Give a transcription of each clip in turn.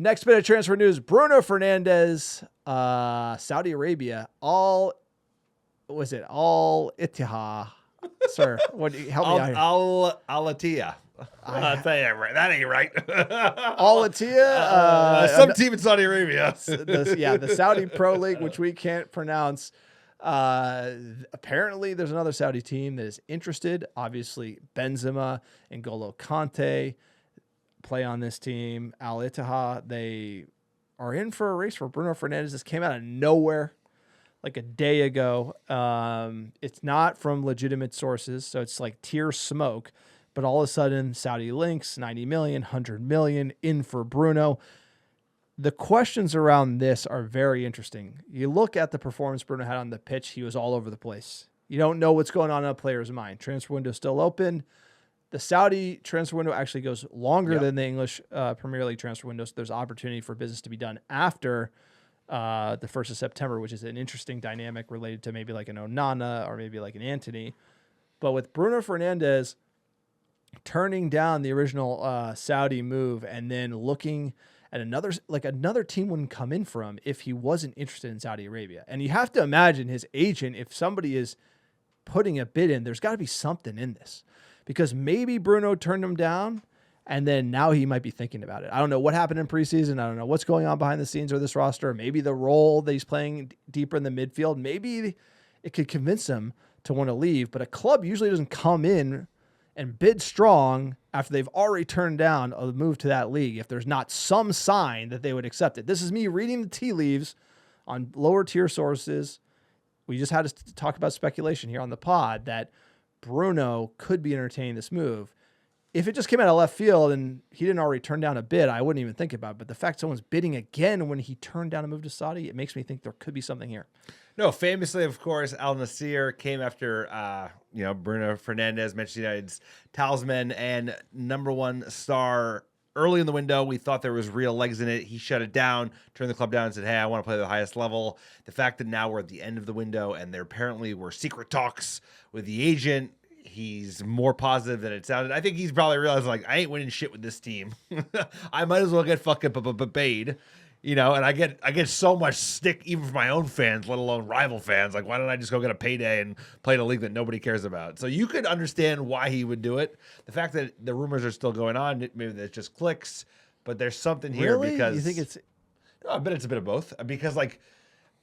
Next bit of transfer news: Bruno Fernandes, Saudi Arabia. Al-Ittihad? Sir, help me out here. Al-Ittihad. I'll tell you right. That ain't right. Al-Ittihad. Some team in Saudi Arabia. The Saudi Pro League, which we can't pronounce. Apparently, there's another Saudi team that is interested. Obviously, Benzema and Kanté play on this team. Al-Ittihad, they are in for a race for Bruno Fernandes. This came out of nowhere like a day ago. It's not from legitimate sources, so it's like tier smoke. But all of a sudden, Saudi links, 90 million, 100 million in for Bruno. The questions around this are very interesting. You look at the performance Bruno had on the pitch, he was all over the place. You don't know what's going on in a player's mind. Transfer window still open. The Saudi transfer window actually goes longer than the English Premier League transfer window, so there's opportunity for business to be done after the 1st of September, which is an interesting dynamic related to maybe like an Onana or maybe like an Antony. But with Bruno Fernandes turning down the original Saudi move and then looking at another team wouldn't come in for him if he wasn't interested in Saudi Arabia. And you have to imagine his agent, if somebody is putting a bid in, there's got to be something in this, because maybe Bruno turned him down and then now he might be thinking about it. I don't know what happened in preseason. I don't know what's going on behind the scenes with this roster. Maybe the role that he's playing deeper in the midfield, maybe it could convince him to want to leave. But a club usually doesn't come in and bid strong after they've already turned down a move to that league if there's not some sign that they would accept it. This is me reading the tea leaves on lower tier sources. We just had to talk about speculation here on the pod that Bruno could be entertaining this move. If it just came out of left field and he didn't already turn down a bid, I wouldn't even think about it. But the fact someone's bidding again when he turned down a move to Saudi, it makes me think there could be something here. No, famously, of course, Al Nassr came after, Bruno Fernandes, Manchester United's talisman and number one star early in the window. We thought there was real legs in it. He shut it down, turned the club down and said, hey, I want to play the highest level. The fact that now we're at the end of the window and there apparently were secret talks with the agent, he's more positive than it sounded. I think he's probably realized, like, I ain't winning shit with this team. I might as well get fucking paid. And I get so much stick even from my own fans, let alone rival fans. Like, why don't I just go get a payday and play in a league that nobody cares about? So you could understand why he would do it. The fact that the rumors are still going on, maybe that just clicks, but there's something here because you think it's. I bet it's a bit of both, because like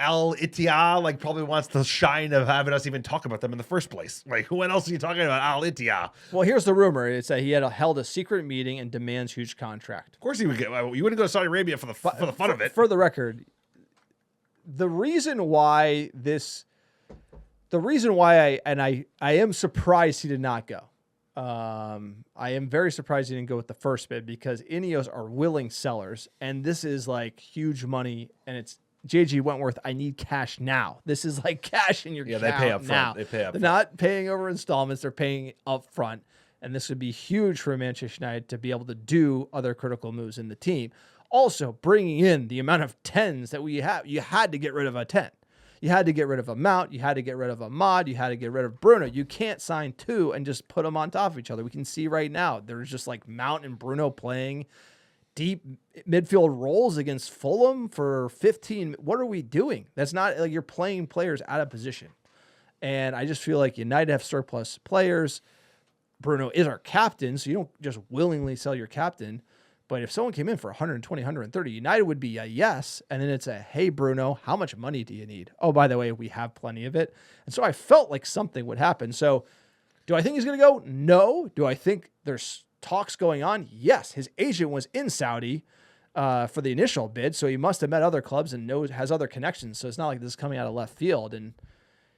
Al-Ittihad probably wants the shine of having us even talk about them in the first place. Like, who else are you talking about? Al-Ittihad. Well, here's the rumor. It's that he had held a secret meeting and demands huge contract. Of course he would get. You wouldn't go to Saudi Arabia for the fun of it. For the record, the reason why I am surprised he did not go. I am very surprised he didn't go with the first bid, because INEOS are willing sellers, and this is like huge money, and it's JG Wentworth, I need cash now. This is like cash in your account they pay up now. front. They're not paying over installments. They're paying up front. And this would be huge for Manchester United to be able to do other critical moves in the team. Also, bringing in the amount of 10s that we have, you had to get rid of a 10. You had to get rid of a Mount. You had to get rid of a Mod. You had to get rid of Bruno. You can't sign two and just put them on top of each other. We can see right now, there's just like Mount and Bruno playing deep midfield roles against Fulham for 15. What are we doing? That's not like you're playing players out of position. And I just feel like United have surplus players. Bruno is our captain, so you don't just willingly sell your captain. But if someone came in for 120, 130, United would be a yes. And then it's a, hey, Bruno, how much money do you need? Oh, by the way, we have plenty of it. And so I felt like something would happen. So do I think he's going to go? No. Do I think there's talks going on? Yes. His agent was in Saudi for the initial bid, so he must have met other clubs and has other connections. So it's not like this is coming out of left field. And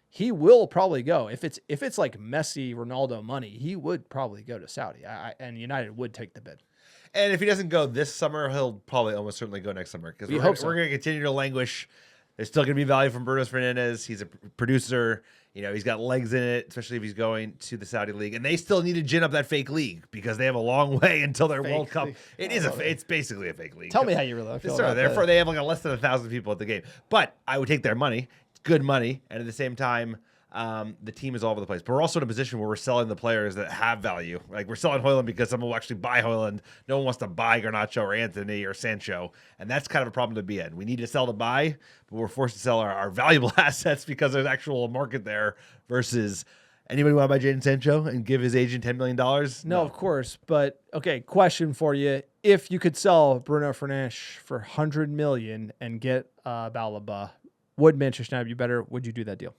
he will probably go. If it's like Messi, Ronaldo money, he would probably go to Saudi, and United would take the bid. And if he doesn't go this summer, he'll probably almost certainly go next summer, because we're going to continue to languish. There's still going to be value from Bruno Fernandes. He's a producer. He's got legs in it, especially if he's going to the Saudi league. And they still need to gin up that fake league, because they have a long way until their World Cup. It's basically a fake league. Tell me how you really feel about that. They have like less than 1,000 people at the game. But I would take their money. It's good money. And at the same time, the team is all over the place. But we're also in a position where we're selling the players that have value. Like we're selling Højlund because someone will actually buy Højlund. No one wants to buy Garnacho or Anthony or Sancho. And that's kind of a problem to be in. We need to sell to buy, but we're forced to sell our valuable assets because there's actual market there versus anybody want to buy Jadon Sancho and give his agent $10 million? No, of course. But okay, question for you. If you could sell Bruno Fernandes for 100 million and get Balaba, would Manchester United be better? Would you do that deal?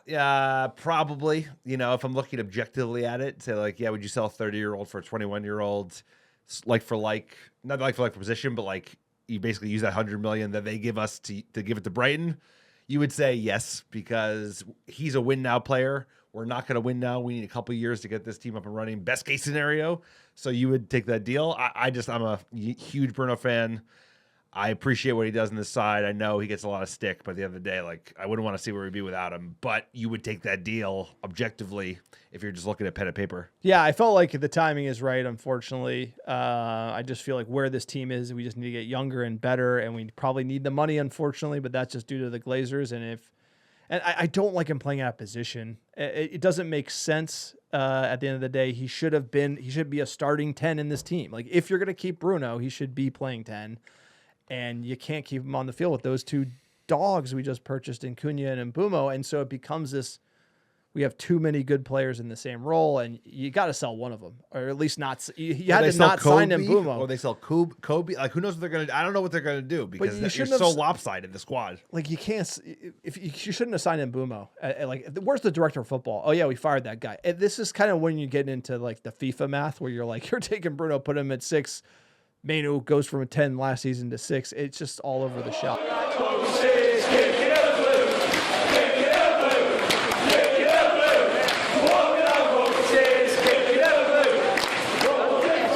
Yeah, probably. You know, if I'm looking objectively at it, say like, yeah, would you sell a 30-year-old for a 21-year-old, like for like, not like for position, but like you basically use that 100 million that they give us to give it to Brighton? You would say yes, because he's a win now player. We're not going to win now. We need a couple of years to get this team up and running. Best case scenario. So you would take that deal. I'm a huge Bruno fan. I appreciate what he does on this side. I know he gets a lot of stick, but at the end of the day, like I wouldn't want to see where we'd be without him. But you would take that deal objectively if you're just looking at pen and paper. Yeah, I felt like the timing is right. Unfortunately, I just feel like where this team is, we just need to get younger and better, and we probably need the money. Unfortunately, but that's just due to the Glazers. And I don't like him playing out of position. It doesn't make sense. At the end of the day, he should be a starting 10 in this team. Like if you're gonna keep Bruno, he should be playing 10. And you can't keep him on the field with those two dogs we just purchased in Cunha and Mbumo. And so it becomes this, we have too many good players in the same role, and you got to sell one of them, or at least not. You had to not sign Mbumo. Or they sell Kobe. Like, who knows what they're going to do? I don't know what they're going to do because you're so lopsided, the squad. Like, you can't, you shouldn't have signed Mbumo. Like, where's the director of football? Oh, yeah, we fired that guy. And this is kind of when you get into, like, the FIFA math where you're like, you're taking Bruno, put him at 6. Manu goes from a 10 last season to 6. It's just all over the shop.